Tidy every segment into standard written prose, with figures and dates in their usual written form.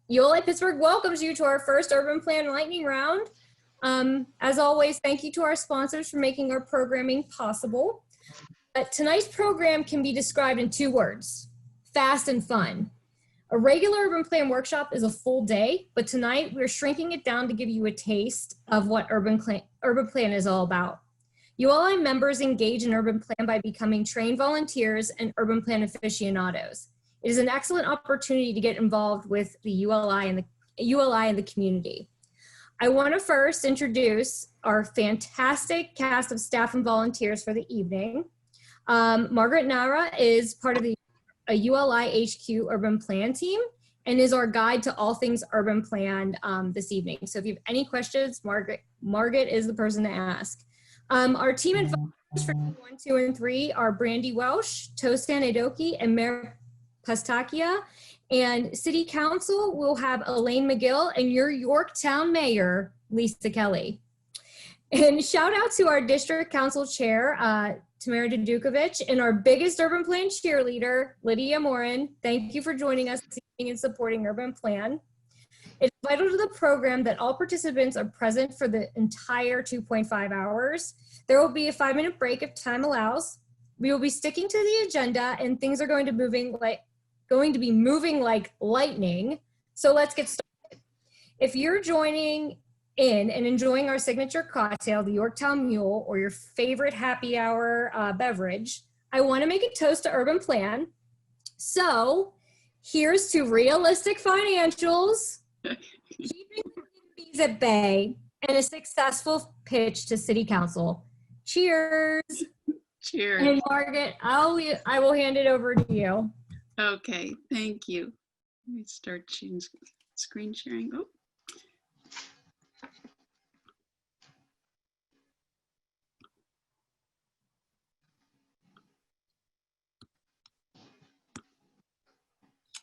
ULA Pittsburgh welcomes you to our first Urban Plan Lightning Round. As always, thank you to our sponsors for making our programming possible. Tonight's program can be described in 2 words: fast and fun. A regular Urban Plan workshop is a full day, but tonight we're shrinking it down to give you a taste of what Urban Plan is all about. ULI members engage in Urban Plan by becoming trained volunteers and Urban Plan aficionados. It is an excellent opportunity to get involved with the ULI and the community. I want to first introduce our fantastic cast of staff and volunteers for the evening. Margaret Nara is part of the ULI HQ Urban Plan team and is our guide to all things Urban Plan this evening. So if you have any questions, Margaret is the person to ask. Our team and volunteers for 1, 2, and 3 are Brandy Welsh, Tosan Edoki, and Mayor Pastakia. And City Council will have Elaine McGill and your Yorktown Mayor, Lisa Kelly. And shout out to our District Council Chair, Tamara Dudukovic, and our biggest Urban Plan cheerleader, Lydia Morin. Thank you for joining us this evening and supporting Urban Plan. It's vital to the program that all participants are present for the entire 2.5 hours. There will be a 5-minute break if time allows. We will be sticking to the agenda and things are going to be moving like lightning. So let's get started. If you're joining in and enjoying our signature cocktail, the Yorktown Mule, or your favorite happy hour beverage, I want to make a toast to Urban Plan. So here's to realistic financials, keeping the fees at bay, and a successful pitch to City Council. Cheers. Cheers. And Margaret, I will hand it over to you. Okay, thank you. Let me start screen sharing. Oh.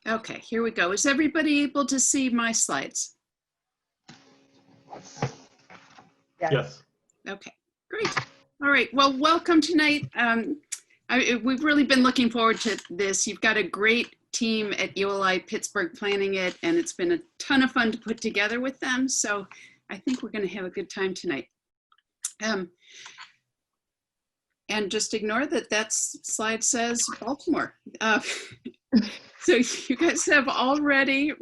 Okay, here we go. Is everybody able to see my slides? Yes. Okay, great. All right, well, welcome tonight. We've really been looking forward to this. You've got a great team at ULI Pittsburgh planning it, and it's been a ton of fun to put together with them. So I think we're going to have a good time tonight. And just ignore that slide says Baltimore. So you guys have already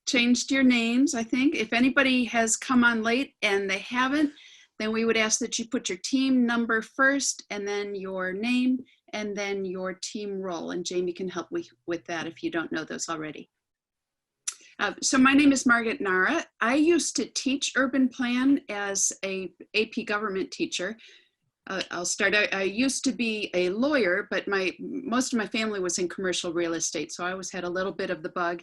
changed your names, I think. If anybody has come on late and they haven't, then we would ask that you put your team number first, and then your name, and then your team role. And Jamie can help with that if you don't know those already. So my name is Margaret Nara. I used to teach Urban Plan as a AP government teacher. I'll start out. I used to be a lawyer, but most of my family was in commercial real estate, so I always had a little bit of the bug.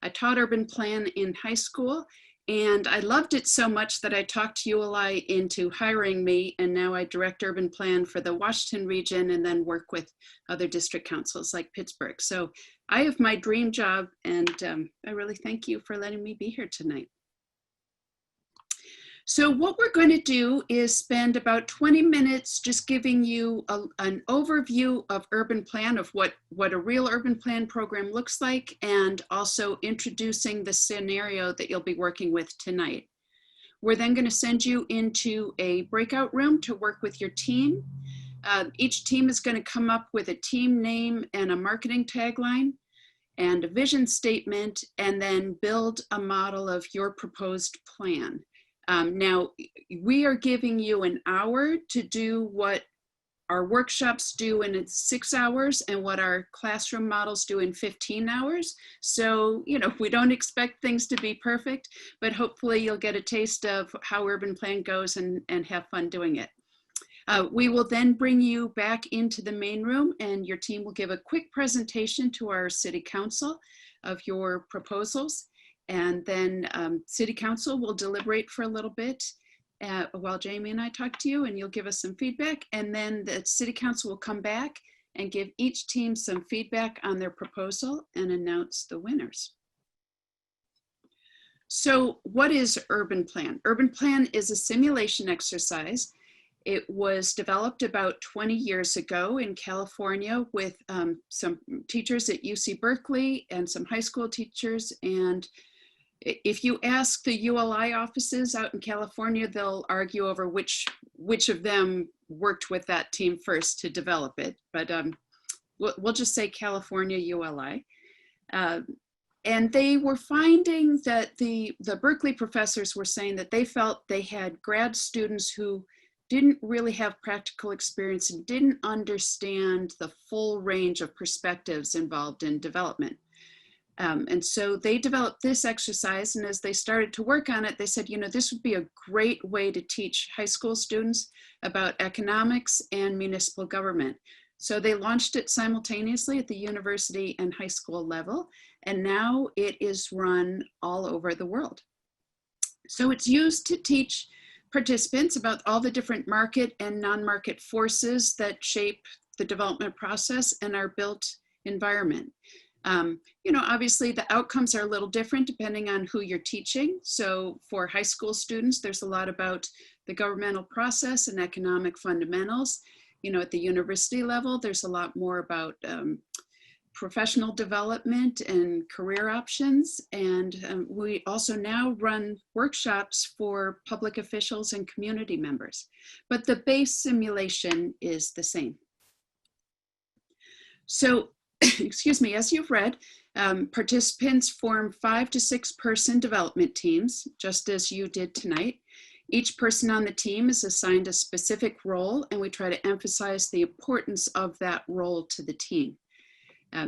I taught Urban Plan in high school, and I loved it so much that I talked ULI into hiring me, and now I direct Urban Plan for the Washington region and then work with other district councils like Pittsburgh. So I have my dream job, and I really thank you for letting me be here tonight. So what we're going to do is spend about 20 minutes just giving you an overview of Urban Plan, of what a real Urban Plan program looks like, and also introducing the scenario that you'll be working with tonight. We're then going to send you into a breakout room to work with your team. Each team is going to come up with a team name and a marketing tagline and a vision statement, and then build a model of your proposed plan. Now, we are giving you an hour to do what our workshops do in 6 hours and what our classroom models do in 15 hours. So, we don't expect things to be perfect, but hopefully you'll get a taste of how Urban Plan goes and have fun doing it. We will then bring you back into the main room, and your team will give a quick presentation to our City Council of your proposals. And then City Council will deliberate for a little bit while Jamie and I talk to you, and you'll give us some feedback. And then the City Council will come back and give each team some feedback on their proposal and announce the winners. So what is Urban Plan? Urban Plan is a simulation exercise. It was developed about 20 years ago in California with some teachers at UC Berkeley and some high school teachers, and if you ask the ULI offices out in California, they'll argue over which of them worked with that team first to develop it. But we'll just say California ULI. And they were finding that the Berkeley professors were saying that they felt they had grad students who didn't really have practical experience and didn't understand the full range of perspectives involved in development. And so they developed this exercise, and as they started to work on it, they said, you know, this would be a great way to teach high school students about economics and municipal government. So they launched it simultaneously at the university and high school level, and now it is run all over the world. So it's used to teach participants about all the different market and non-market forces that shape the development process and our built environment. You know, obviously the outcomes are a little different depending on who you're teaching. So for high school students, there's a lot about the governmental process and economic fundamentals. You know, at the university level, there's a lot more about professional development and career options. And we also now run workshops for public officials and community members. But the base simulation is the same. So, excuse me, as you've read, participants form 5 to 6 person development teams, just as you did tonight. Each person on the team is assigned a specific role, and we try to emphasize the importance of that role to the team.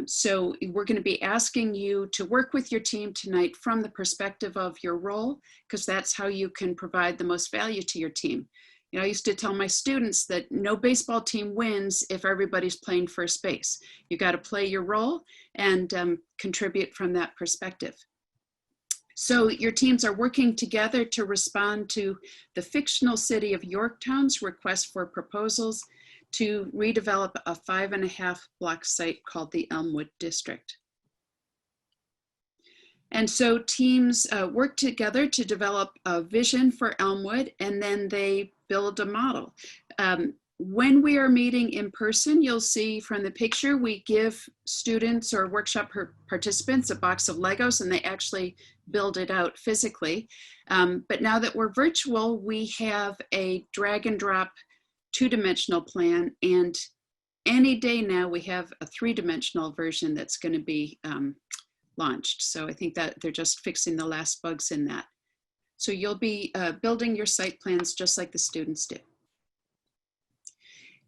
So we're going to be asking you to work with your team tonight from the perspective of your role, because that's how you can provide the most value to your team. You know, I used to tell my students that no baseball team wins if everybody's playing first base. You got to play your role and contribute from that perspective. So your teams are working together to respond to the fictional city of Yorktown's request for proposals to redevelop a 5.5 block site called the Elmwood District. And so teams work together to develop a vision for Elmwood, and then they build a model. When we are meeting in person, you'll see from the picture, we give students or workshop participants a box of Legos, and they actually build it out physically. But now that we're virtual, we have a drag and drop 2-dimensional plan, and any day now we have a 3-dimensional version that's going to be launched. So I think that they're just fixing the last bugs in that. So you'll be building your site plans just like the students do.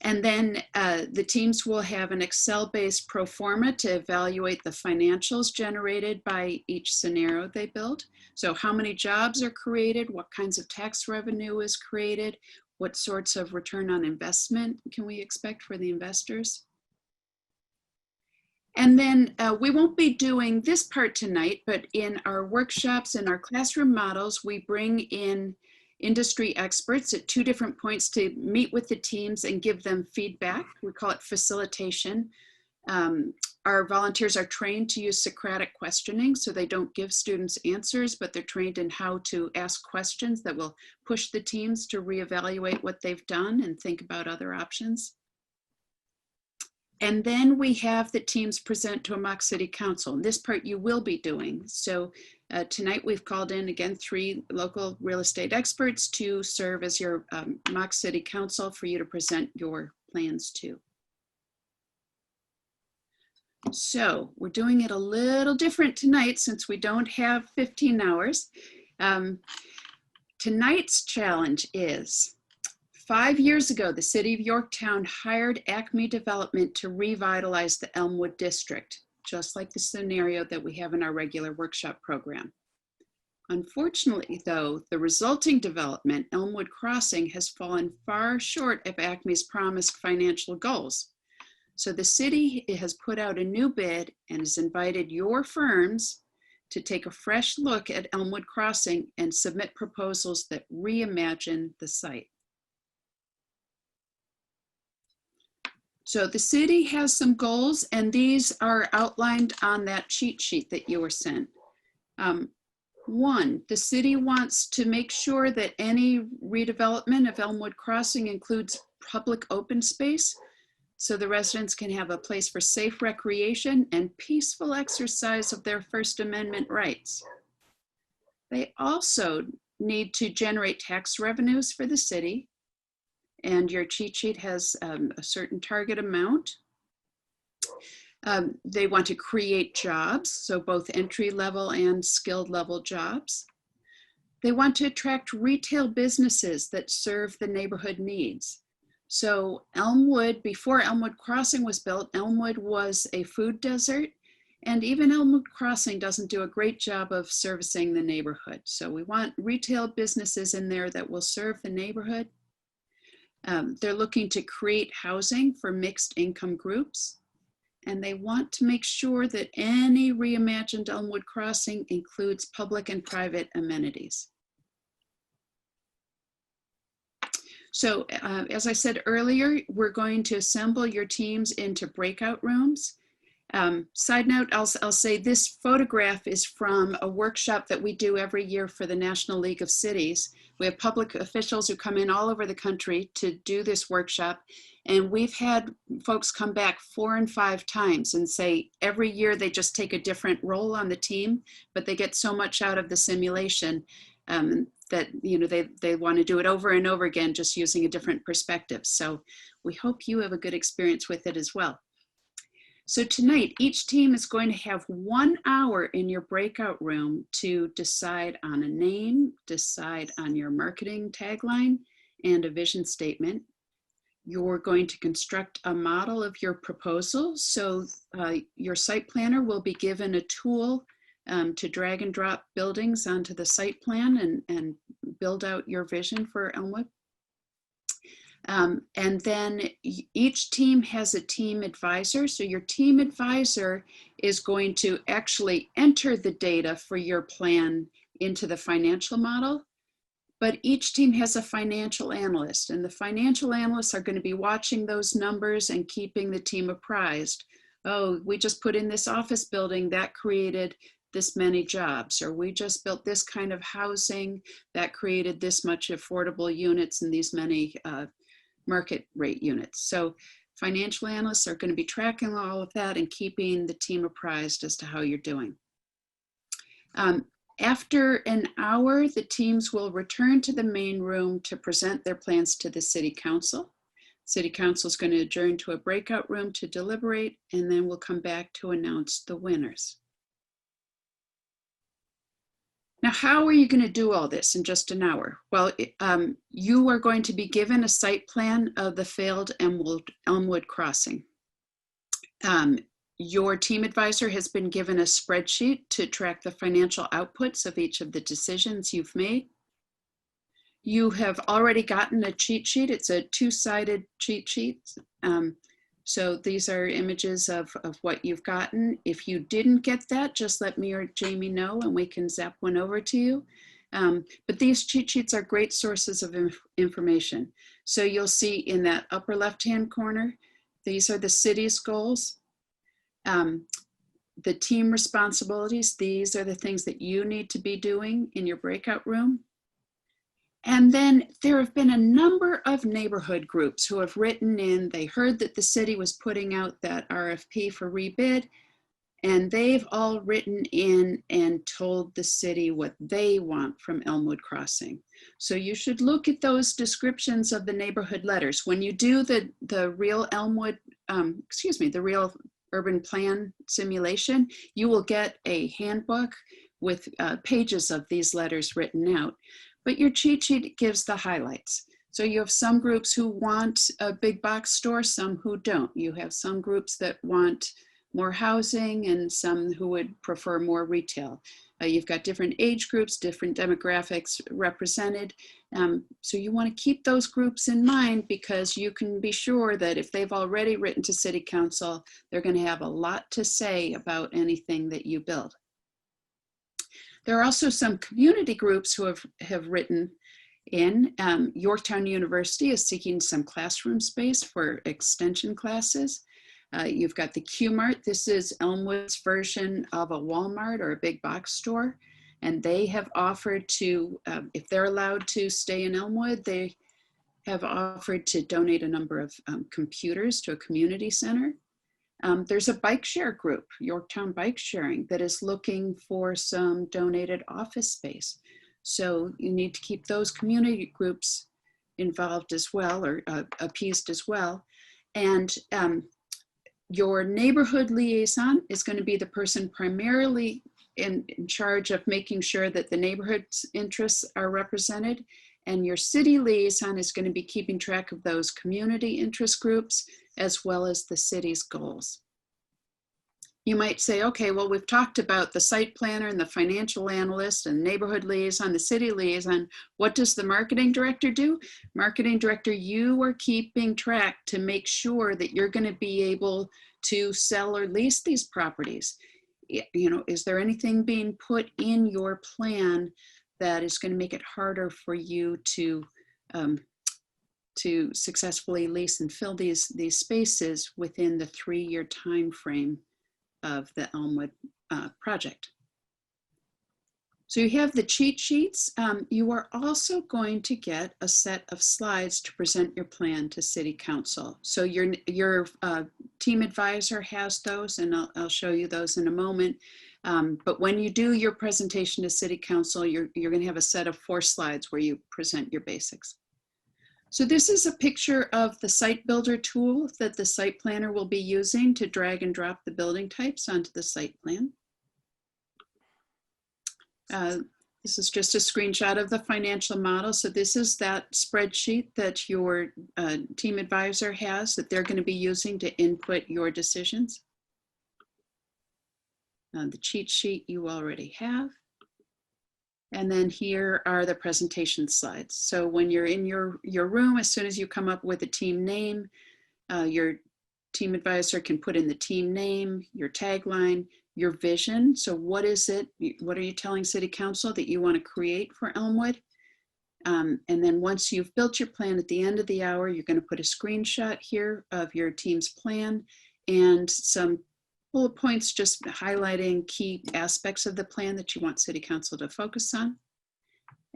And then the teams will have an Excel-based pro forma to evaluate the financials generated by each scenario they build. So how many jobs are created, what kinds of tax revenue is created, what sorts of return on investment can we expect for the investors? And then we won't be doing this part tonight, but in our workshops and our classroom models, we bring in industry experts at 2 different points to meet with the teams and give them feedback. We call it facilitation. Our volunteers are trained to use Socratic questioning, so they don't give students answers, but they're trained in how to ask questions that will push the teams to reevaluate what they've done and think about other options. And then we have the teams present to a mock city council. This part you will be doing. So tonight we've called in again 3 local real estate experts to serve as your mock city council for you to present your plans to. So we're doing it a little different tonight since we don't have 15 hours. Tonight's challenge is 5 years ago, the city of Yorktown hired Acme Development to revitalize the Elmwood district, just like the scenario that we have in our regular workshop program. Unfortunately, though, the resulting development, Elmwood Crossing, has fallen far short of Acme's promised financial goals. So the city has put out a new bid and has invited your firms to take a fresh look at Elmwood Crossing and submit proposals that reimagine the site. So the city has some goals, and these are outlined on that cheat sheet that you were sent. 1, the city wants to make sure that any redevelopment of Elmwood Crossing includes public open space, so the residents can have a place for safe recreation and peaceful exercise of their First Amendment rights. They also need to generate tax revenues for the city, and your cheat sheet has a certain target amount. They want to create jobs, so both entry level and skilled level jobs. They want to attract retail businesses that serve the neighborhood needs. So Elmwood, before Elmwood Crossing was built, Elmwood was a food desert, and even Elmwood Crossing doesn't do a great job of servicing the neighborhood. So we want retail businesses in there that will serve the neighborhood. They're looking to create housing for mixed income groups. And they want to make sure that any reimagined Elmwood Crossing includes public and private amenities. So as I said earlier, we're going to assemble your teams into breakout rooms. Side note, I'll say this photograph is from a workshop that we do every year for the National League of Cities. We have public officials who come in all over the country to do this workshop. And we've had folks come back 4 and 5 times and say every year they just take a different role on the team, but they get so much out of the simulation that they want to do it over and over again, just using a different perspective. So we hope you have a good experience with it as well. So tonight, each team is going to have 1 hour in your breakout room to decide on a name, decide on your marketing tagline, and a vision statement. You're going to construct a model of your proposal. So your site planner will be given a tool to drag and drop buildings onto the site plan and build out your vision for Elmwood. And then each team has a team advisor. So your team advisor is going to actually enter the data for your plan into the financial model. But each team has a financial analyst, and the financial analysts are going to be watching those numbers and keeping the team apprised. Oh, we just put in this office building that created this many jobs, or we just built this kind of housing that created this much affordable units and these many market rate units. So financial analysts are going to be tracking all of that and keeping the team apprised as to how you're doing. After an hour, the teams will return to the main room to present their plans to the City Council. City Council is going to adjourn to a breakout room to deliberate, and then we'll come back to announce the winners. Now, how are you going to do all this in just an hour? Well, you are going to be given a site plan of the failed Elmwood Crossing. Your team advisor has been given a spreadsheet to track the financial outputs of each of the decisions you've made. You have already gotten a cheat sheet. It's a 2-sided cheat sheet. So these are images of what you've gotten. If you didn't get that, just let me or Jamie know and we can zap one over to you. But these cheat sheets are great sources of information. So you'll see in that upper left-hand corner, these are the city's goals. The team responsibilities, these are the things that you need to be doing in your breakout room. And then there have been a number of neighborhood groups who have written in. They heard that the city was putting out that RFP for rebid, and they've all written in and told the city what they want from Elmwood Crossing. So you should look at those descriptions of the neighborhood letters. When you do the real Elmwood, the real urban plan simulation, you will get a handbook with pages of these letters written out. But your cheat sheet gives the highlights. So you have some groups who want a big box store, some who don't. You have some groups that want more housing and some who would prefer more retail. You've got different age groups, different demographics represented. So you want to keep those groups in mind, because you can be sure that if they've already written to City Council, they're going to have a lot to say about anything that you build. There are also some community groups who have written in. Yorktown University is seeking some classroom space for extension classes. You've got the Q-Mart. This is Elmwood's version of a Walmart or a big box store. And they have offered to, if they're allowed to stay in Elmwood, they have offered to donate a number of computers to a community center. There's a bike share group, Yorktown Bike Sharing, that is looking for some donated office space. So you need to keep those community groups involved as well, or appeased as well. And your neighborhood liaison is going to be the person primarily in charge of making sure that the neighborhood's interests are represented. And your city liaison is going to be keeping track of those community interest groups as well as the city's goals. You might say, okay, well, we've talked about the site planner and the financial analyst and neighborhood liaison, the city liaison. What does the marketing director do? Marketing director, you are keeping track to make sure that you're going to be able to sell or lease these properties. You know, is there anything being put in your plan that is going to make it harder for you to successfully lease and fill these spaces within the 3-year time frame of the Elmwood project? So you have the cheat sheets. You are also going to get a set of slides to present your plan to City Council. So your team advisor has those, and I'll show you those in a moment. But when you do your presentation to City Council, you're going to have a set of 4 slides where you present your basics. So this is a picture of the site builder tool that the site planner will be using to drag and drop the building types onto the site plan. This is just a screenshot of the financial model. So this is that spreadsheet that your team advisor has that they're going to be using to input your decisions. The cheat sheet you already have. And then here are the presentation slides. So when you're in your room, as soon as you come up with a team name, your team advisor can put in the team name, your tagline, your vision. So what is it? What are you telling City Council that you want to create for Elmwood? And then once you've built your plan at the end of the hour, you're going to put a screenshot here of your team's plan and some bullet points just highlighting key aspects of the plan that you want City Council to focus on.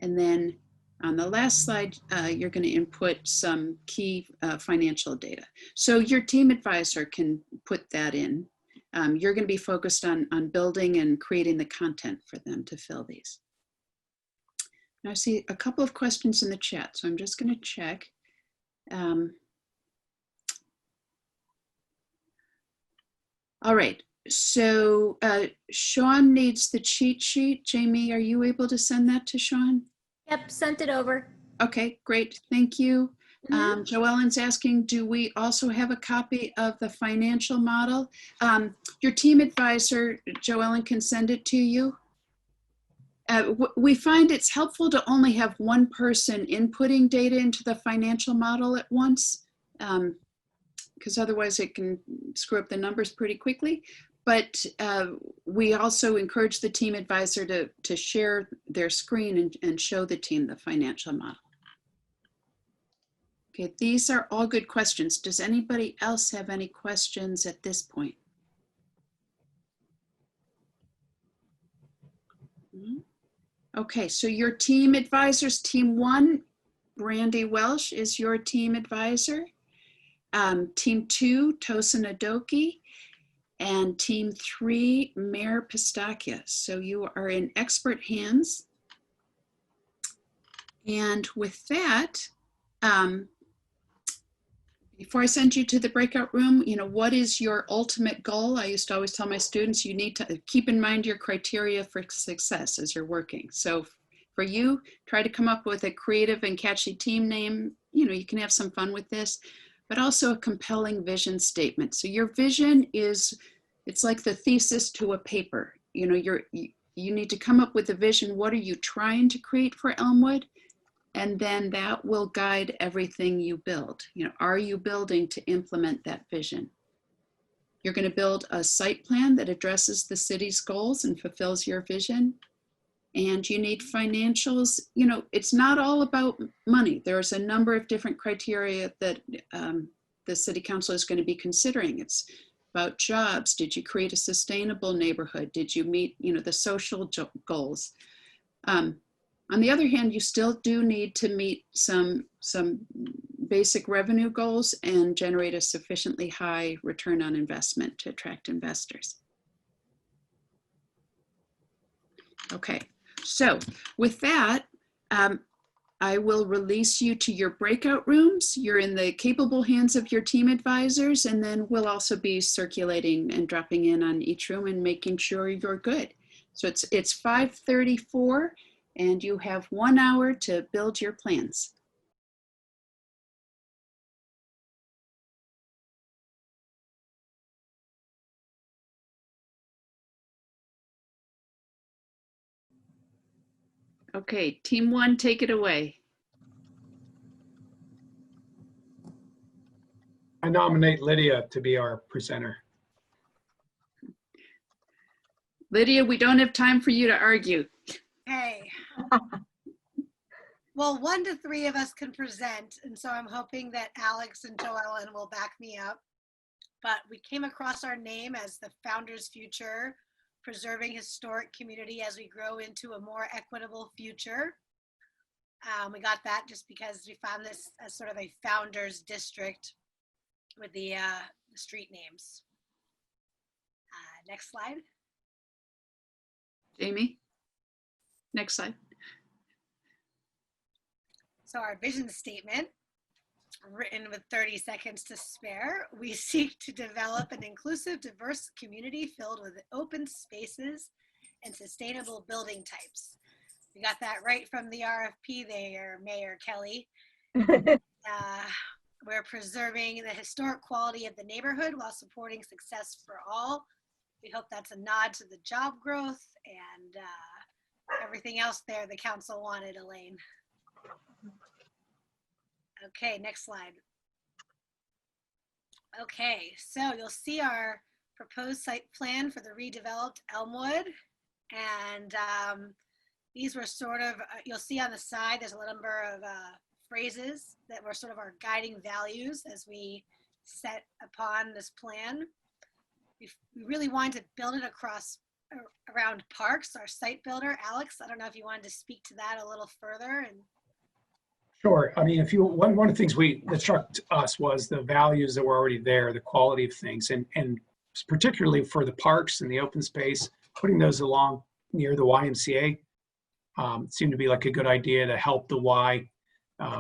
And then on the last slide, you're going to input some key financial data. So your team advisor can put that in. You're going to be focused on building and creating the content for them to fill these. Now I see a couple of questions in the chat, so I'm just going to check. All right, so Sean needs the cheat sheet. Jamie, are you able to send that to Sean? Yep, sent it over. Okay, great, thank you. Joellen's asking, do we also have a copy of the financial model? Your team advisor, Joellen, can send it to you. We find it's helpful to only have one person inputting data into the financial model at once, because otherwise it can screw up the numbers pretty quickly. But we also encourage the team advisor to share their screen and show the team the financial model. Okay, these are all good questions. Does anybody else have any questions at this point? Okay, so your team advisors, team 1, Brandy Welsh is your team advisor. Team 2, Tosin Adoki, and team 3, Mayor Pistakia. So you are in expert hands. And with that, before I send you to the breakout room, you know, what is your ultimate goal? I used to always tell my students, you need to keep in mind your criteria for success as you're working. So for you, try to come up with a creative and catchy team name. You know, you can have some fun with this, but also a compelling vision statement. So your vision is, it's like the thesis to a paper. You know, you need to come up with a vision. What are you trying to create for Elmwood? And then that will guide everything you build. You know, are you building to implement that vision? You're going to build a site plan that addresses the city's goals and fulfills your vision. And you need financials. You know, it's not all about money. There's a number of different criteria that the City Council is going to be considering. It's about jobs. Did you create a sustainable neighborhood? Did you meet, you know, the social goals? On the other hand, you still do need to meet some basic revenue goals and generate a sufficiently high return on investment to attract investors. Okay, So with that, I will release you to your breakout rooms. You're in the capable hands of your team advisors, and then we'll also be circulating and dropping in on each room and making sure you're good. So it's 5:34, and you have 1 hour to build your plans. Okay, team one, take it away. I nominate Lydia to be our presenter. Lydia, we don't have time for you to argue. Hey. Well, 1 to 3 of us can present, and so I'm hoping that Alex and Joellen will back me up. But we came across our name as the Founders Future, preserving historic community as we grow into a more equitable future. We got that just because we found this as sort of a founders district with the street names. Next slide. Jamie, next slide. So our vision statement, written with 30 seconds to spare, we seek to develop an inclusive, diverse community filled with open spaces and sustainable building types. We got that right from the RFP there, Mayor Kelly. We're preserving the historic quality of the neighborhood while supporting success for all. We hope that's a nod to the job growth and everything else there the council wanted, Elaine. Okay, next slide. Okay, so you'll see our proposed site plan for the redeveloped Elmwood. And these were sort of, you'll see on the side, there's a number of phrases that were sort of our guiding values as we set upon this plan. We really wanted to build it around parks. Our site builder, Alex, I don't know if you wanted to speak to that a little further. And Sure. I mean, one of the things that struck us was the values that were already there, the quality of things, and particularly for the parks and the open space, putting those along near the YMCA seemed to be like a good idea to help the Y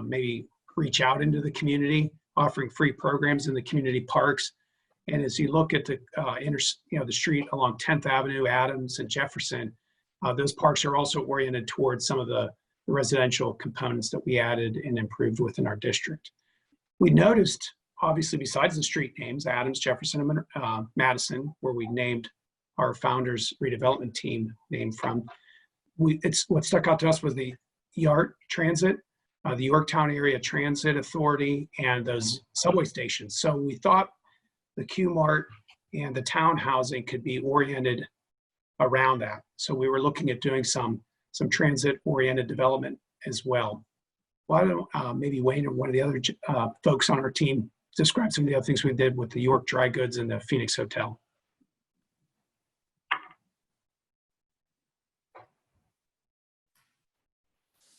maybe reach out into the community, offering free programs in the community parks. And as you look at the the street along 10th Avenue, Adams, and Jefferson, those parks are also oriented towards some of the residential components that we added and improved within our district. We noticed, obviously, besides the street names, Adams, Jefferson, and Madison, where we named our founders redevelopment team name from, what stuck out to us was the YART transit, the Yorktown Area Transit Authority, and those subway stations. So we thought the Q-Mart and the town housing could be oriented around that. So we were looking at doing some transit-oriented development as well. Why don't maybe Wayne or one of the other folks on our team describe some of the other things we did with the York Dry Goods and the Phoenix Hotel.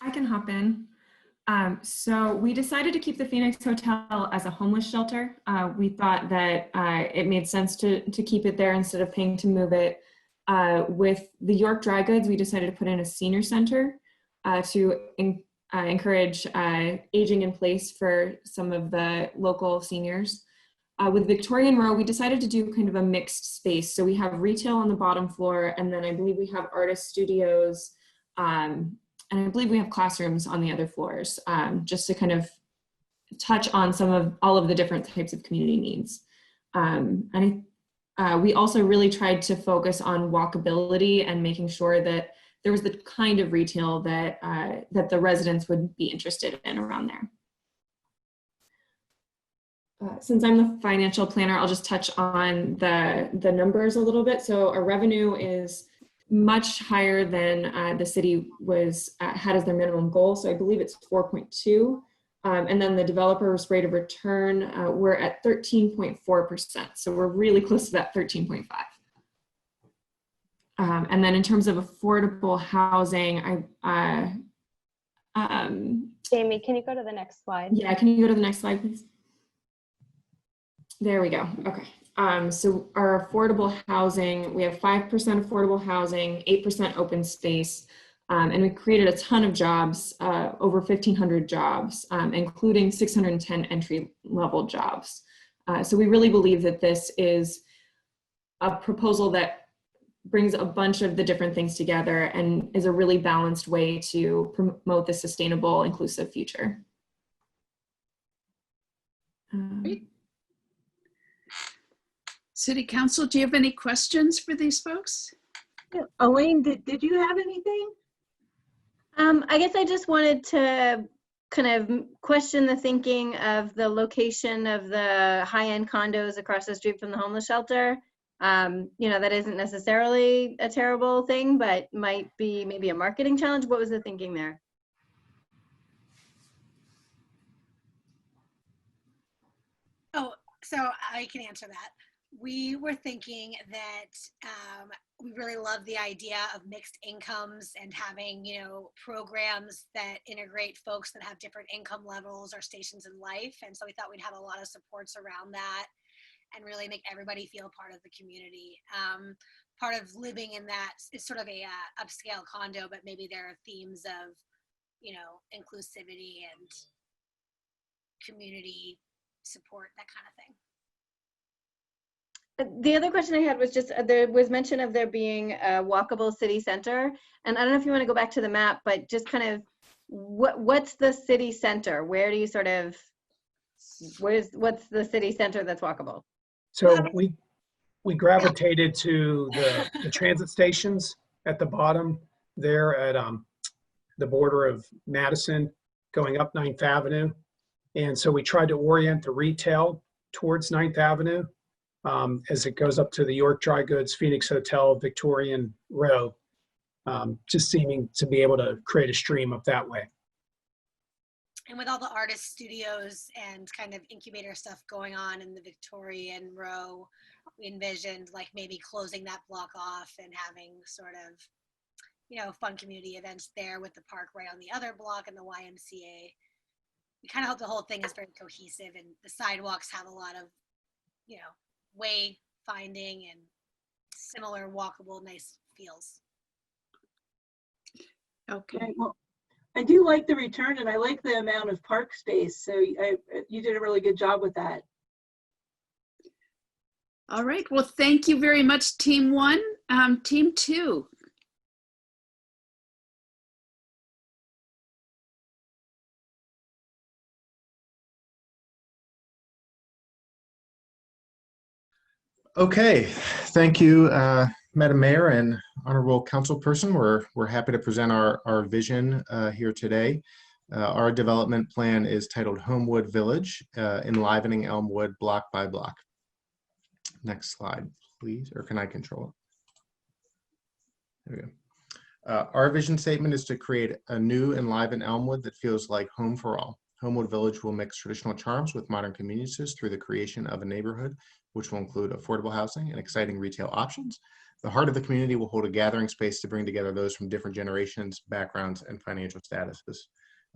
I can hop in. So we decided to keep the Phoenix Hotel as a homeless shelter. We thought that it made sense to keep it there instead of paying to move it. With the York Dry Goods, we decided to put in a senior center to encourage aging in place for some of the local seniors. With Victorian Row, we decided to do kind of a mixed space. So we have retail on the bottom floor, and then I believe we have artist studios, and I believe we have classrooms on the other floors, just to kind of touch on all of the different types of community needs. We also really tried to focus on walkability and making sure that there was the kind of retail that that the residents would be interested in around there. Since I'm the financial planner, I'll just touch on the numbers a little bit. So our revenue is much higher than the city had as their minimum goal. So I believe it's 4.2. And then the developer's rate of return, we're at 13.4%. So we're really close to that 13.5. And then in terms of affordable housing, Jamie, can you go to the next slide? Yeah, can you go to the next slide, please? There we go. Okay. So our affordable housing, we have 5% affordable housing, 8% open space. And we created a ton of jobs, over 1,500 jobs, including 610 entry-level jobs. So we really believe that this is a proposal that brings a bunch of the different things together and is a really balanced way to promote the sustainable, inclusive future. City Council, do you have any questions for these folks? Yeah. Elaine, did you have anything? I guess I just wanted to kind of question the thinking of the location of the high-end condos across the street from the homeless shelter. You know, that isn't necessarily a terrible thing, but might be maybe a marketing challenge. What was the thinking there? Oh, so I can answer that. We were thinking that we really love the idea of mixed incomes and having, you know, programs that integrate folks that have different income levels or stations in life. And so we thought we'd have a lot of supports around that and really make everybody feel part of the community. Part of living in that is sort of a upscale condo, but maybe there are themes of, you know, inclusivity and community support, that kind of thing. The other question I had was just, there was mention of there being a walkable city center. And I don't know if you want to go back to the map, but just kind of what's the city center? Where do you sort of, what's the city center that's walkable? So we gravitated to the transit stations at the bottom there at the border of Madison going up 9th Avenue. And so we tried to orient the retail towards 9th Avenue as it goes up to the York Dry Goods, Phoenix Hotel, Victorian Row, just seeming to be able to create a stream up that way. And with all the artist studios and kind of incubator stuff going on in the Victorian Row, we envisioned like maybe closing that block off and having sort of, you know, fun community events there with the park right on the other block and the YMCA. We kind of hope the whole thing is very cohesive and the sidewalks have a lot of, you know, way finding and similar walkable, nice feels. Okay. Right, well, I do like the return and I like the amount of park space. So you did a really good job with that. All right. Well, thank you very much, Team 1. Team 2. Okay, thank you, Madam Mayor and Honorable Councilperson. We're happy to present our vision here today. Our development plan is titled Homewood Village, enlivening Elmwood block by block. Next slide, please, or can I control it? There we go. Our vision statement is to create a new enlivened Elmwood that feels like home for all. Homewood Village will mix traditional charms with modern conveniences through the creation of a neighborhood which will include affordable housing and exciting retail options. The heart of the community will hold a gathering space to bring together those from different generations, backgrounds, and financial statuses.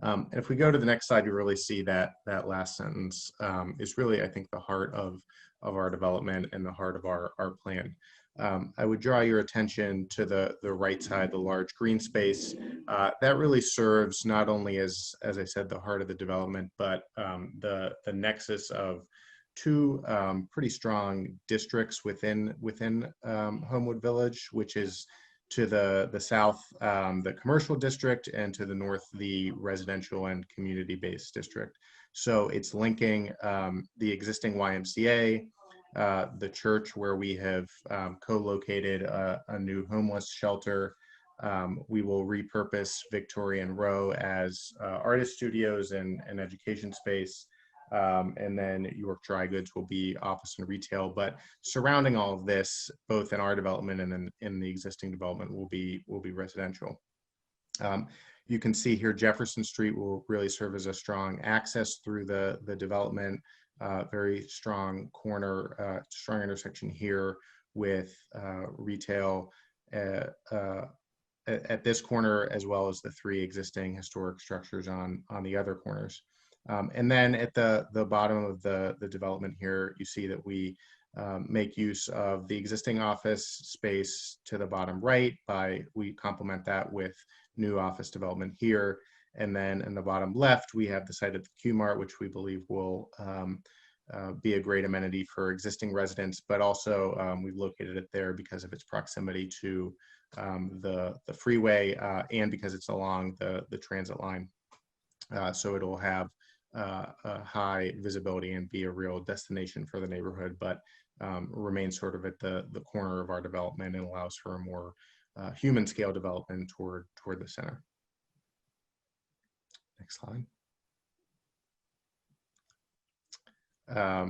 And if we go to the next slide, you really see that last sentence is really, I think, the heart of our development and the heart of our plan. I would draw your attention to the right side, the large green space. That really serves not only as I said, the heart of the development, but the nexus of two pretty strong districts within Homewood Village, which is to the south, the commercial district, and to the north, the residential and community-based district. So it's linking the existing YMCA, the church where we have co-located a new homeless shelter. We will repurpose Victorian Row as artist studios and education space. And then York Dry Goods will be office and retail, but surrounding all of this, both in our development and in the existing development, will be residential. You can see here Jefferson Street will really serve as a strong access through the development, very strong corner, strong intersection here with retail at this corner, as well as the three existing historic structures on the other corners. And then at the bottom of the development here, you see that we make use of the existing office space to the bottom right we complement that with new office development here. And then in the bottom left, we have the site at the Q-Mart, which we believe will be a great amenity for existing residents, but also we've located it there because of its proximity to the freeway and because it's along the transit line. So it'll have a high visibility and be a real destination for the neighborhood, but remain sort of at the corner of our development and allows for a more human scale development toward the center. Next slide.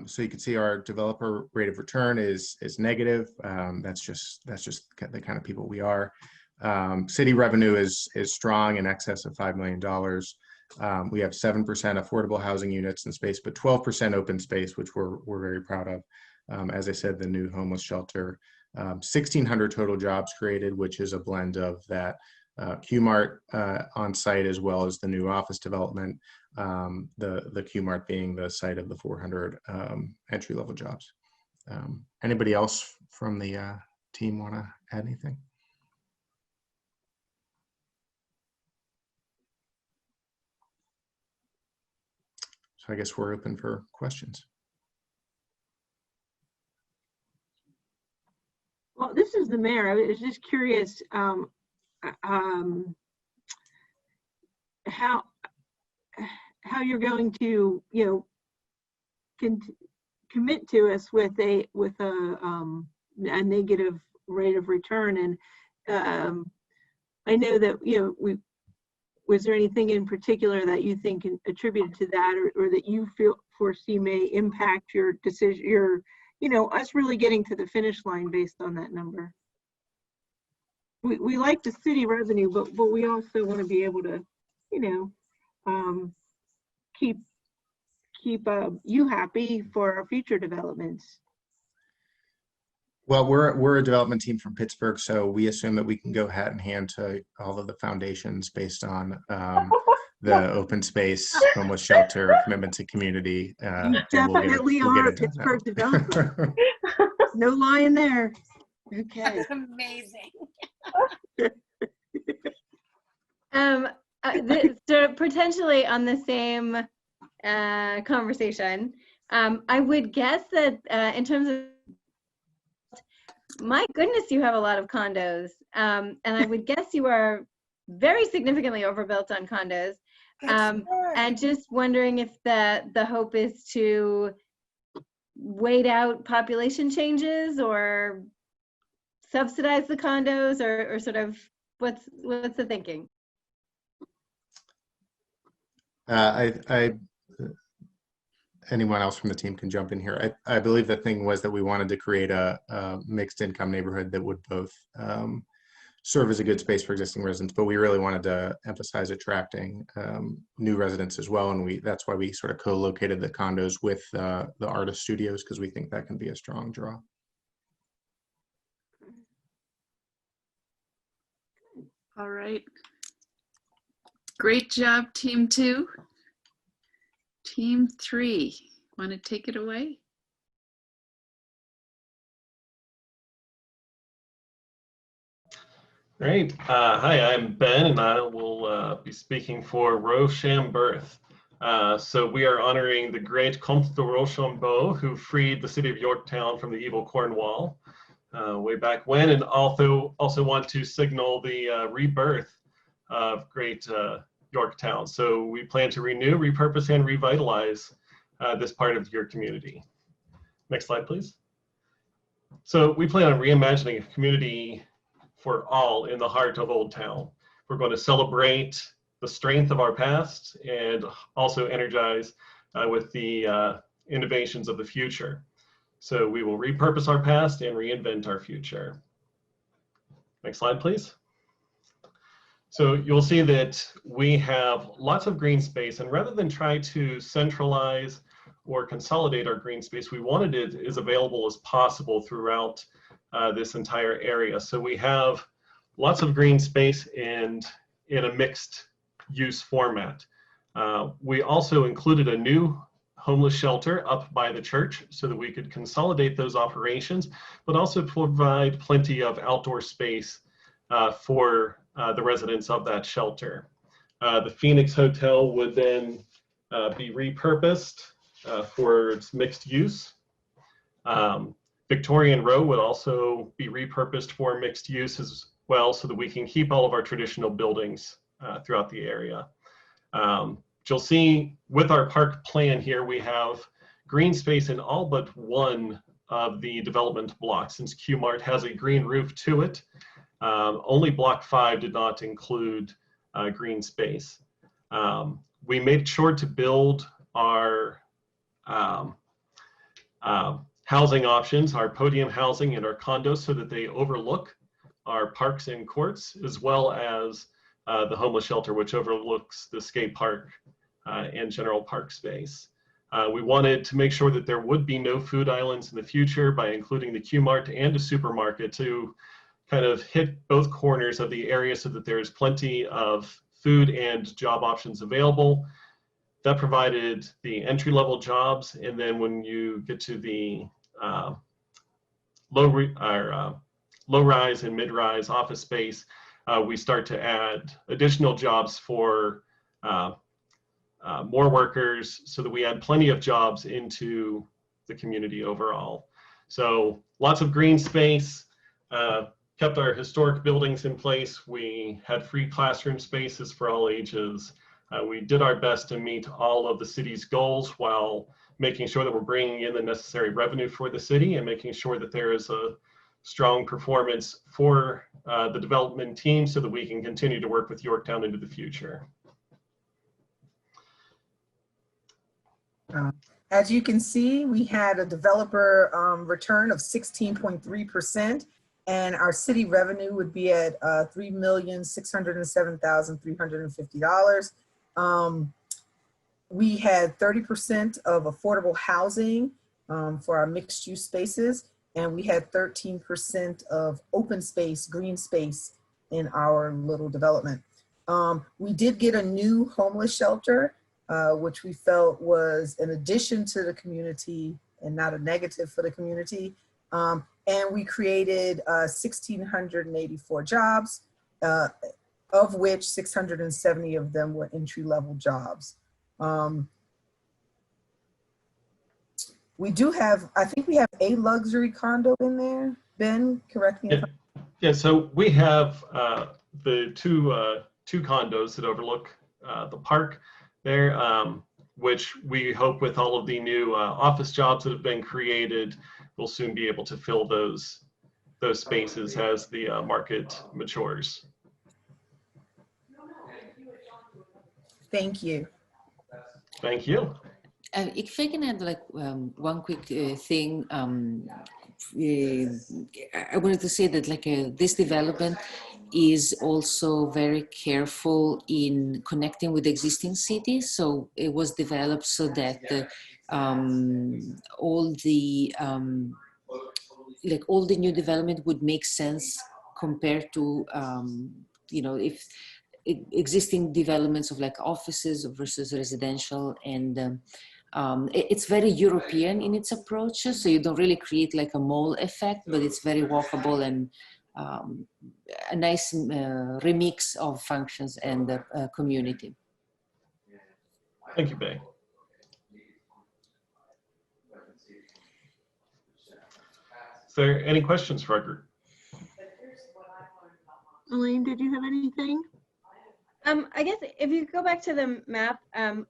So you can see our developer rate of return is negative. That's just the kind of people we are. City revenue is strong, in excess of $5 million. We have 7% affordable housing units in space, but 12% open space, which we're very proud of. As I said, the new homeless shelter, 1,600 total jobs created, which is a blend of that Q-Mart on site as well as the new office development. The Q-Mart being the site of the 400 entry-level jobs. Anybody else from the team want to add anything? So I guess we're open for questions. Well, this is the mayor. I was just curious how you're going to, commit to us with a negative rate of return. And I know that was there anything in particular that you think attributed to that, or that you foresee may impact your decision, us really getting to the finish line based on that number? We like the city revenue, but we also want to be able to, keep you happy for our future developments. Well, we're a development team from Pittsburgh, so we assume that we can go hat in hand to all of the foundations based on the open space, homeless shelter, commitment to community. You definitely are a Pittsburgh developer. No lying there. Okay. That's amazing. So potentially on the same conversation, I would guess that in terms of, my goodness, you have a lot of condos, and I would guess you are very significantly overbuilt on condos, and just wondering if the hope is to wait out population changes or subsidize the condos, or sort of what's the thinking? Anyone else from the team can jump in here. I believe the thing was that we wanted to create a mixed income neighborhood that would both serve as a good space for existing residents, but we really wanted to emphasize attracting new residents as well. And that's why we sort of co-located the condos with the artist studios, because we think that can be a strong draw. All right. Great job, Team 2. Team 3, want to take it away? Great. Hi, I'm Ben, and I will be speaking for Rochambeau. So we are honoring the great Comte de Rochambeau, who freed the city of Yorktown from the evil Cornwall way back when, and also want to signal the rebirth of great Yorktown. So we plan to renew, repurpose, and revitalize this part of your community. Next slide, please. So we plan on reimagining a community for all in the heart of Old Town. We're going to celebrate the strength of our past and also energize with the innovations of the future. So we will repurpose our past and reinvent our future. Next slide, please. So you'll see that we have lots of green space, and rather than try to centralize or consolidate our green space, we wanted it as available as possible throughout this entire area. So we have lots of green space and in a mixed use format. We also included a new homeless shelter up by the church so that we could consolidate those operations, but also provide plenty of outdoor space for the residents of that shelter. The Phoenix Hotel would then be repurposed for its mixed use. Victorian Row would also be repurposed for mixed use as well, so that we can keep all of our traditional buildings throughout the area. You'll see with our park plan here, we have green space in all but one of the development blocks. Since Q-Mart has a green roof to it, only block 5 did not include green space. We made sure to build our housing options, our podium housing and our condos, so that they overlook our parks and courts, as well as the homeless shelter, which overlooks the skate park and general park space. We wanted to make sure that there would be no food islands in the future by including the Q-Mart and a supermarket to kind of hit both corners of the area so that there is plenty of food and job options available. That provided the entry-level jobs, and then when you get to the low-rise and mid-rise office space, we start to add additional jobs for more workers, so that we add plenty of jobs into the community overall. So lots of green space, kept our historic buildings in place. We had free classroom spaces for all ages. We did our best to meet all of the city's goals while making sure that we're bringing in the necessary revenue for the city and making sure that there is a strong performance for the development team so that we can continue to work with Yorktown into the future. As you can see, we had a developer return of 16.3%, and our city revenue would be at $3,607,350. We had 30% of affordable housing for our mixed use spaces, and we had 13% of open space, green space in our little development. We did get a new homeless shelter, which we felt was an addition to the community and not a negative for the community. And we created 1,684 jobs, of which 670 of them were entry-level jobs. We do have, I think we have a luxury condo in there. Ben, correct me if I'm... Yeah, so we have the two condos that overlook the park there, which we hope with all of the new office jobs that have been created, we'll soon be able to fill those spaces as the market matures. Thank you. Thank you. If I can add like one quick thing, I wanted to say that like this development is also very careful in connecting with existing cities. So it was developed so that all the new development would make sense compared to you know, if existing developments of like offices versus residential, and it's very European in its approach. So you don't really create like a mall effect, but it's very walkable and a nice remix of functions and the community. Thank you, Bay. Is there any questions for our group? Elaine, did you have anything? I guess if you go back to the map,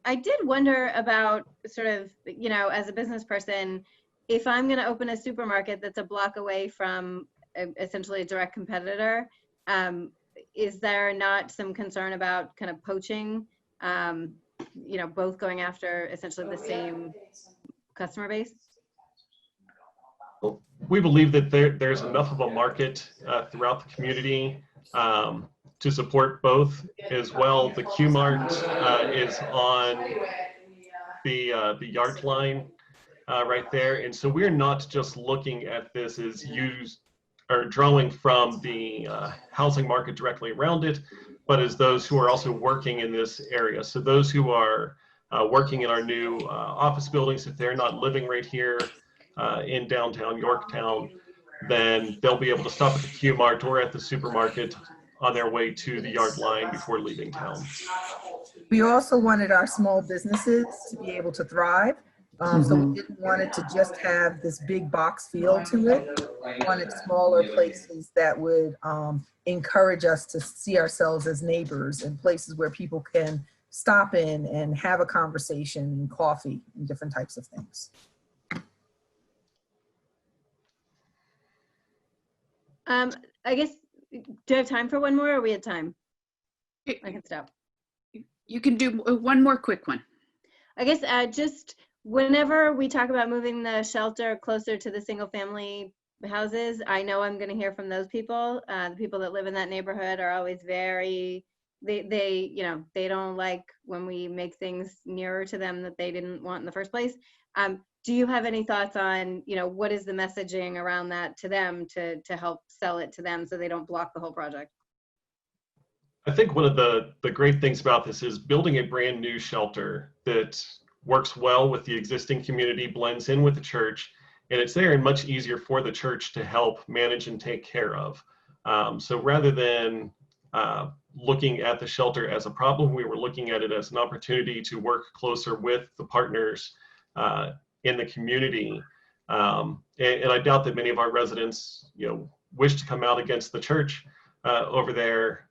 I did wonder about sort of, you know, as a business person, if I'm going to open a supermarket that's a block away from essentially a direct competitor, is there not some concern about kind of poaching, you know, both going after essentially the same customer base? Well, we believe that there's enough of a market throughout the community to support both as well. The Q-Mart is on the yard line right there. And so we're not just looking at this as drawing from the housing market directly around it, but as those who are also working in this area. So those who are working in our new office buildings, if they're not living right here in downtown Yorktown, then they'll be able to stop at the Q Mart or at the supermarket on their way to the yard line before leaving town. We also wanted our small businesses to be able to thrive. So we didn't want it to just have this big box feel to it. We wanted smaller places that would encourage us to see ourselves as neighbors, and places where people can stop in and have a conversation and coffee and different types of things. I guess, do I have time for one more, or are we at time? I can stop. You can do one more quick one. I guess just whenever we talk about moving the shelter closer to the single family houses, I know I'm going to hear from those people. The people that live in that neighborhood are always very, they don't like when we make things nearer to them that they didn't want in the first place. Do you have any thoughts on, what is the messaging around that to them to help sell it to them so they don't block the whole project? I think one of the great things about this is building a brand new shelter that works well with the existing community, blends in with the church, and it's there and much easier for the church to help manage and take care of. So rather than looking at the shelter as a problem, we were looking at it as an opportunity to work closer with the partners in the community. And I doubt that many of our residents, wish to come out against the church over there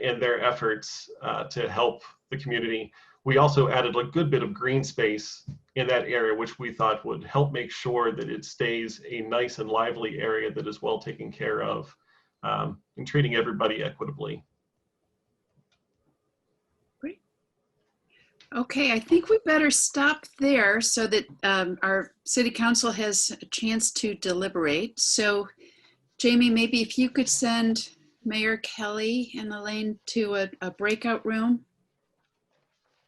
in their efforts to help the community. We also added a good bit of green space in that area, which we thought would help make sure that it stays a nice and lively area that is well taken care of, and treating everybody equitably. Great. Okay, I think we better stop there so that our city council has a chance to deliberate. So Jamie, maybe if you could send Mayor Kelly and Elaine to a breakout room.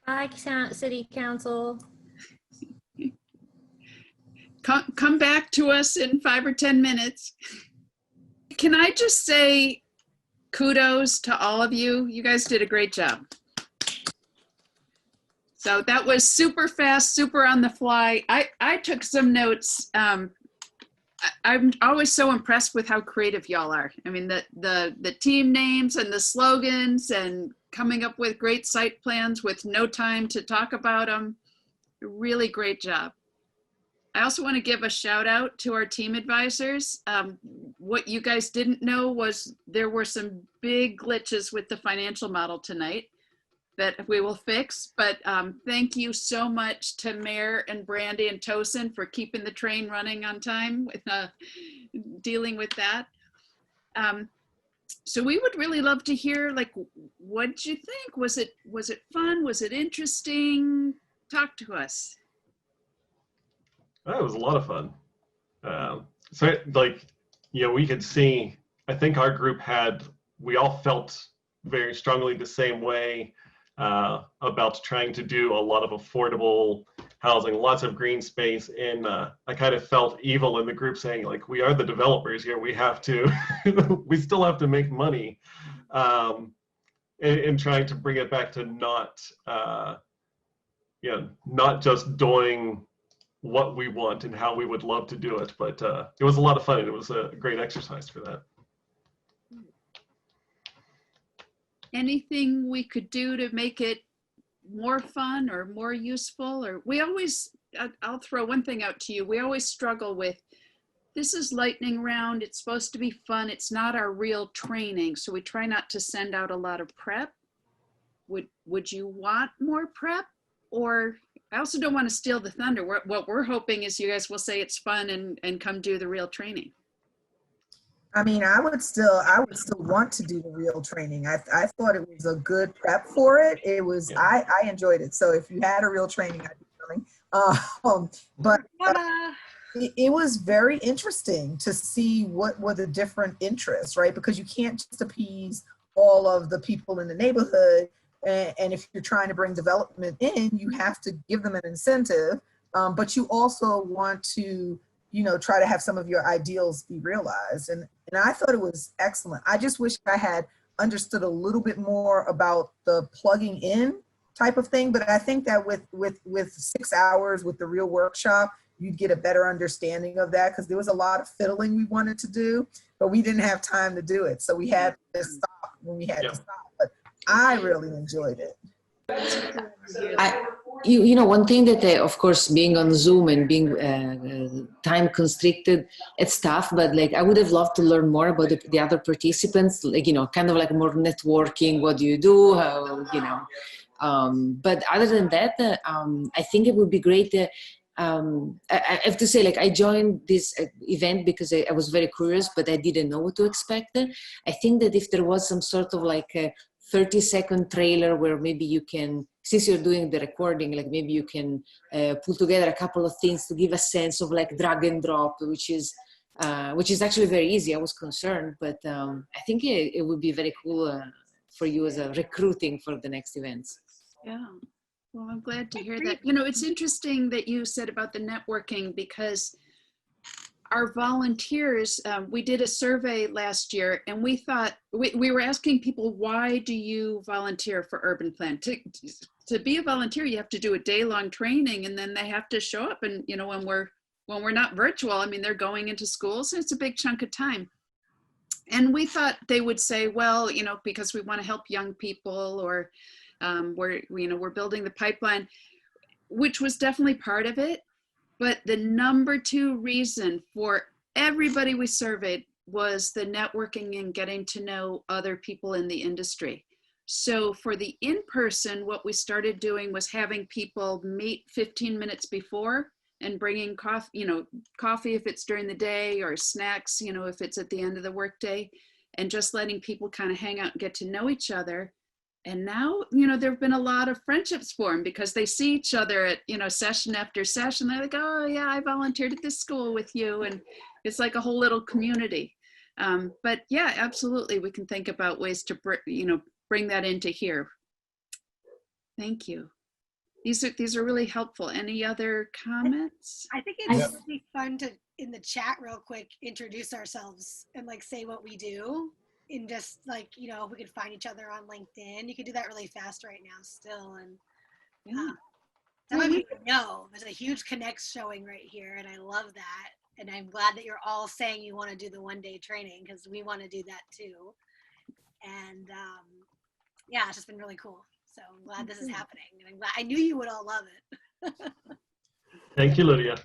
Bye, City Council. Come back to us in 5 or 10 minutes. Can I just say kudos to all of you? You guys did a great job. So that was super fast, super on the fly. I took some notes. I'm always so impressed with how creative y'all are. I mean, the team names and the slogans and coming up with great site plans with no time to talk about them. Really great job. I also want to give a shout out to our team advisors. What you guys didn't know was there were some big glitches with the financial model tonight that we will fix, but thank you so much to Mayor and Brandy and Tosin for keeping the train running on time with dealing with that. So we would really love to hear, what did you think? Was it fun? Was it interesting? Talk to us. That was a lot of fun. We could see, I think our group we all felt very strongly the same way about trying to do a lot of affordable housing, lots of green space. And I kind of felt evil in the group saying, we are the developers here. We have to, we still have to make money. And trying to bring it back to not just doing what we want and how we would love to do it. But it was a lot of fun, and it was a great exercise for that. Anything we could do to make it more fun or more useful? Or I'll throw one thing out to you. We always struggle with, this is lightning round. It's supposed to be fun. It's not our real training. So we try not to send out a lot of prep. Would you want more prep? Or I also don't want to steal the thunder. What we're hoping is you guys will say it's fun and come do the real training. I mean, I would still want to do the real training. I thought it was a good prep for it. It was, yeah. I enjoyed it. So if you had a real training, I'd be coming. But it was very interesting to see what were the different interests, right? Because you can't just appease all of the people in the neighborhood. And if you're trying to bring development in, you have to give them an incentive. But you also want to, try to have some of your ideals be realized. And I thought it was excellent. I just wish I had understood a little bit more about the plugging in type of thing. But I think that with 6 hours with the real workshop, you'd get a better understanding of that, because there was a lot of fiddling we wanted to do, but we didn't have time to do it. So we had to stop when we had to stop. But I really enjoyed it. You know, one thing that, of course, being on Zoom and being time constricted, it's tough, but like I would have loved to learn more about the other participants, like, you know, kind of like more networking. What do you do? How, you know, but other than that, I think it would be great. I have to say, like, I joined this event because I was very curious, but I didn't know what to expect. I think that if there was some sort of like a 30-second trailer where maybe you can, since you're doing the recording, like maybe you can pull together a couple of things to give a sense of like drag and drop, which is actually very easy. I was concerned, but I think it would be very cool for you as a recruiting for the next events. Yeah. Well, I'm glad to hear that. You know, it's interesting that you said about the networking, because our volunteers, we did a survey last year, and we thought, we were asking people, why do you volunteer for UrbanPlan? To be a volunteer, you have to do a day-long training, and then they have to show up. And, you know, when we're not virtual, I mean, they're going into schools, and it's a big chunk of time. And we thought they would say, well, you know, because we want to help young people, or we're building the pipeline, which was definitely part of it. But the number 2 reason for everybody we surveyed was the networking and getting to know other people in the industry. So for the in-person, what we started doing was having people meet 15 minutes before and bringing coffee if it's during the day, or snacks, you know, if it's at the end of the workday, and just letting people kind of hang out and get to know each other. And now, you know, there've been a lot of friendships formed because they see each other at, you know, session after session. They're like, oh yeah, I volunteered at this school with you. And it's like a whole little community. But yeah, absolutely. We can think about ways to, bring that into here. Thank you. These are really helpful. Any other comments? I think it's really fun to, in the chat real quick, introduce ourselves and like say what we do. And just like, you know, we could find each other on LinkedIn. You can do that really fast right now still. And some of you know, there's a huge connect showing right here. And I love that. And I'm glad that you're all saying you want to do the one-day training, because we want to do that too. And yeah, it's just been really cool. So I'm glad this is happening. And I'm glad, I knew you would all love it. Thank you, Lydia.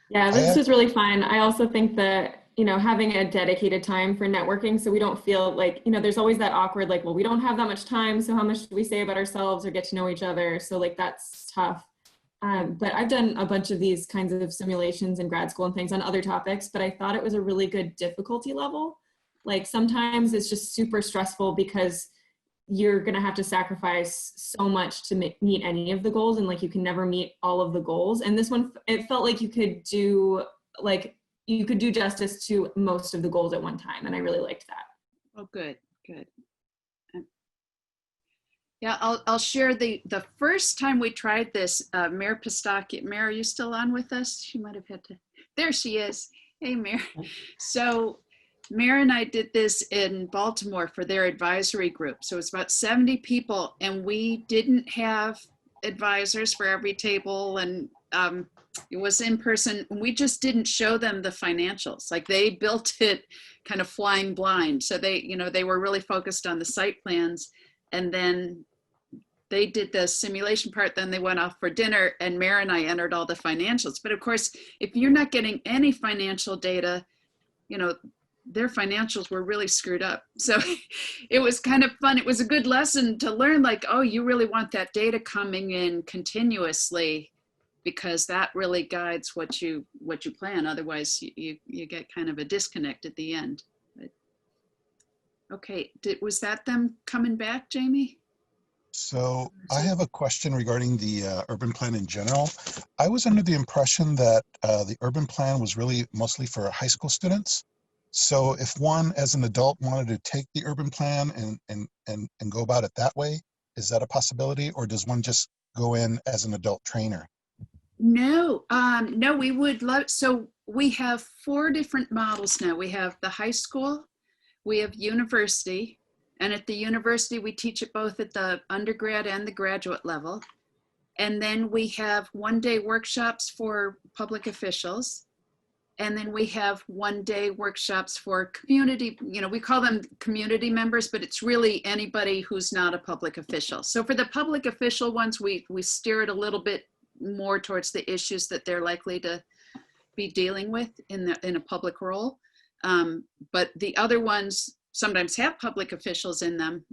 Yeah, this was really fun. I also think that, you know, having a dedicated time for networking, so we don't feel like, you know, there's always that awkward, like, well, we don't have that much time, so how much do we say about ourselves or get to know each other? So like, that's tough. But I've done a bunch of these kinds of simulations in grad school and things on other topics, but I thought it was a really good difficulty level. Like sometimes it's just super stressful because you're going to have to sacrifice so much to meet any of the goals, and like you can never meet all of the goals. And this one, it felt like you could do justice to most of the goals at one time, and I really liked that. Oh, good. Yeah, I'll share the first time we tried this, Mayor Pistacchi. Mayor, are you still on with us? She might have had to, there she is. Hey, Mayor. So Mayor and I did this in Baltimore for their advisory group. So it's about 70 people, and we didn't have advisors for every table, and it was in person. We just didn't show them the financials. Like they built it kind of flying blind. So they were really focused on the site plans, and then they did the simulation part. Then they went off for dinner, and Mayor and I entered all the financials. But of course, if you're not getting any financial data, you know, their financials were really screwed up. So it was kind of fun. It was a good lesson to learn, like, oh, you really want that data coming in continuously, because that really guides what you plan. Otherwise you get kind of a disconnect at the end. But, okay, was that them coming back, Jamie? So I have a question regarding the urban plan in general. I was under the impression that the urban plan was really mostly for high school students. So if one as an adult wanted to take the urban plan and go about it that way, is that a possibility, or does one just go in as an adult trainer? No, no, we would love, so we have 4 different models now. We have the high school, we have university, And at the university, we teach it both at the undergrad and the graduate level. And then we have one-day workshops for public officials. And then we have one-day workshops for community, we call them community members, but it's really anybody who's not a public official. So for the public official ones, we steer it a little bit more towards the issues that they're likely to be dealing with in a public role. But the other ones sometimes have public officials in them,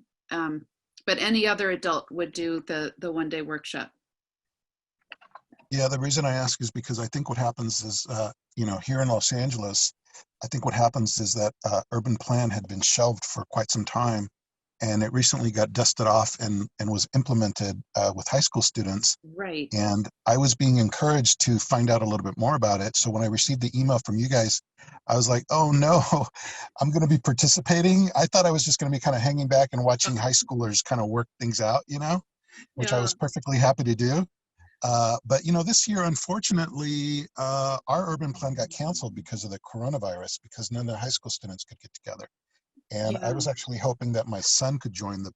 but any other adult would do the one-day workshop. Yeah, the reason I ask is because I think what happens is, here in Los Angeles, I think what happens is that Urban Plan had been shelved for quite some time, and it recently got dusted off and was implemented with high school students. Right. And I was being encouraged to find out a little bit more about it. So when I received the email from you guys, I was like, oh no, I'm going to be participating. I thought I was just going to be kind of hanging back and watching high schoolers kind of work things out, which Yeah. I was perfectly happy to do. But this year, unfortunately, our urban plan got canceled because of the coronavirus, because none of the high school students could get together. And I was actually hoping that my son could join the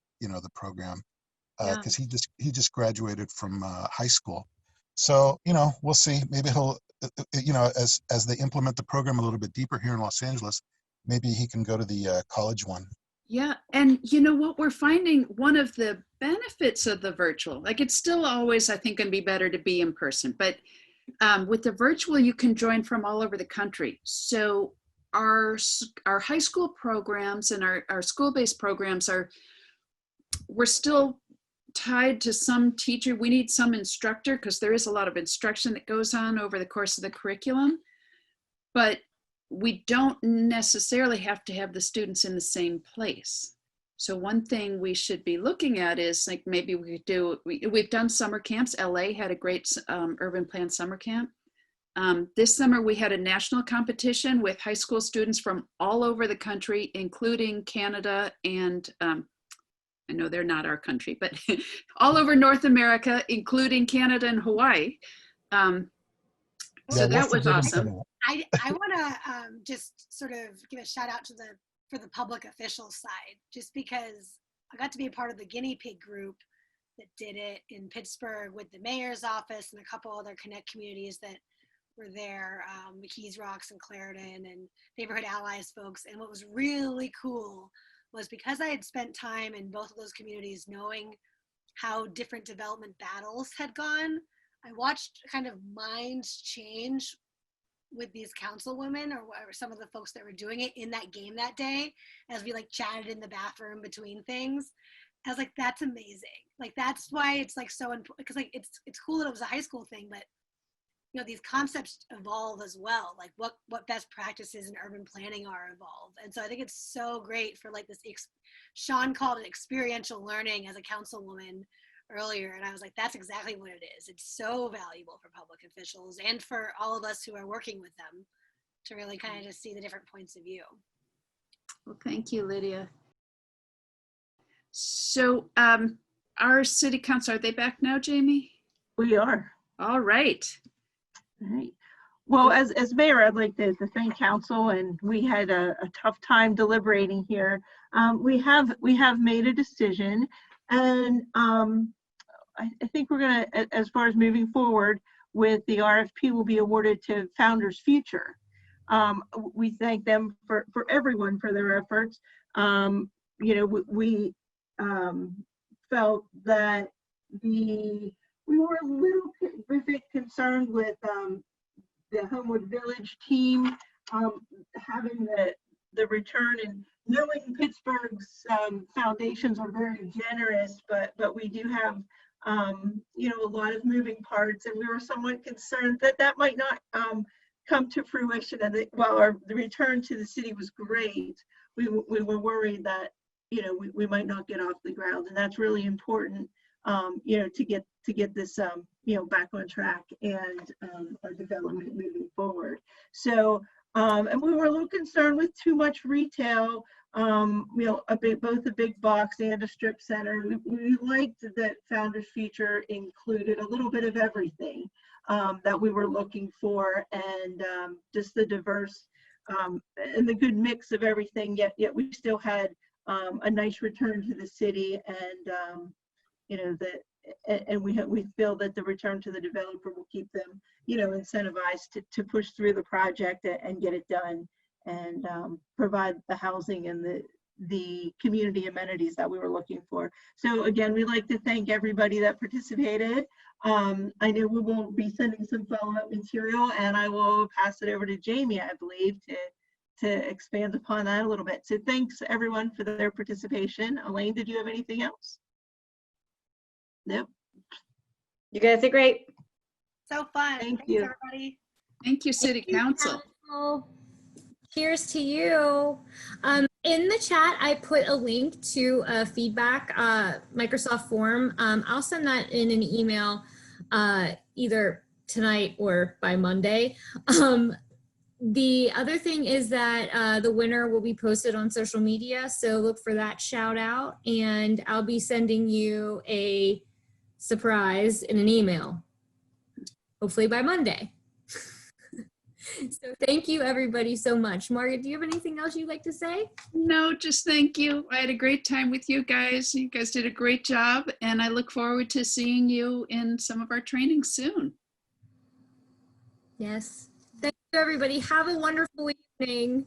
program, because he just graduated from high school. So we'll see. Maybe he'll as they implement the program a little bit deeper here in Los Angeles, maybe he can go to the college one. Yeah, and what we're finding, one of the benefits of the virtual, like it's still always, I think, going to be better to be in person, but with the virtual, you can join from all over the country. So our high school programs and our school-based programs we're still tied to some teacher. We need some instructor because there is a lot of instruction that goes on over the course of the curriculum, but we don't necessarily have to have the students in the same place. So one thing we should be looking at is like maybe we could we've done summer camps. LA had a great urban plan summer camp. This summer we had a national competition with high school students from all over the country, including Canada and I know they're not our country, but all over North America, including Canada and Hawaii. So that was awesome. I want to just sort of give a shout out for the public official side, just because I got to be a part of the guinea pig group that did it in Pittsburgh with the mayor's office and a couple other Connect communities that were there, McKees Rocks and Clarendon and Neighborhood Allies folks. And what was really cool was because I had spent time in both of those communities knowing how different development battles had gone, I watched kind of minds change with these councilwomen or some of the folks that were doing it in that game that day as we like chatted in the bathroom between things. I was like, that's amazing. Like, that's why it's like so important, because like it's cool that it was a high school thing, but these concepts evolve as well. Like what best practices in urban planning are evolved. And so I think it's so great for like this, Sean called it experiential learning as a councilwoman earlier. And I was like, that's exactly what it is. It's so valuable for public officials and for all of us who are working with them to really kind of just see the different points of view. Well, thank you, Lydia. So our city council, are they back now, Jamie? We are. All right. All right. Well, as mayor, I'd like to thank council, and we had a tough time deliberating here. We have made a decision, and I think we're going to, as far as moving forward with the RFP, will be awarded to Founders Future. We thank them for everyone for their efforts. We felt that we were a bit concerned with the Homewood Village team having the return, and knowing Pittsburgh's foundations are very generous, but we do have a lot of moving parts, and we were somewhat concerned that might not come to fruition. And while the return to the city was great, we were worried that we might not get off the ground, and that's really important to get this back on track and our development moving forward. So and we were a little concerned with too much retail, both a big box and a strip center. We liked that Founders Future included a little bit of everything that we were looking for, and just the diverse and the good mix of everything, yet we still had a nice return to the city, and and we feel that the return to the developer will keep them, incentivized to push through the project and get it done, and provide the housing and the community amenities that we were looking for. So again, we'd like to thank everybody that participated. I know we will be sending some follow-up material, and I will pass it over to Jamie, I believe, to expand upon that a little bit. So thanks everyone for their participation. Elaine, did you have anything else? Nope. You guys are great. So fun. Thank Thanks, you. everybody. Thank you, City Council. Cheers to you. In the chat, I put a link to a feedback Microsoft form. I'll send that in an email either tonight or by Monday. The other thing is that the winner will be posted on social media, so look for that shout out, and I'll be sending you a surprise in an email, hopefully by Monday. So thank you everybody so much. Margaret, do you have anything else you'd like to say? No, just thank you. I had a great time with you guys. You guys did a great job, and I look forward to seeing you in some of our trainings soon. Yes. Thank you everybody. Have a wonderful evening.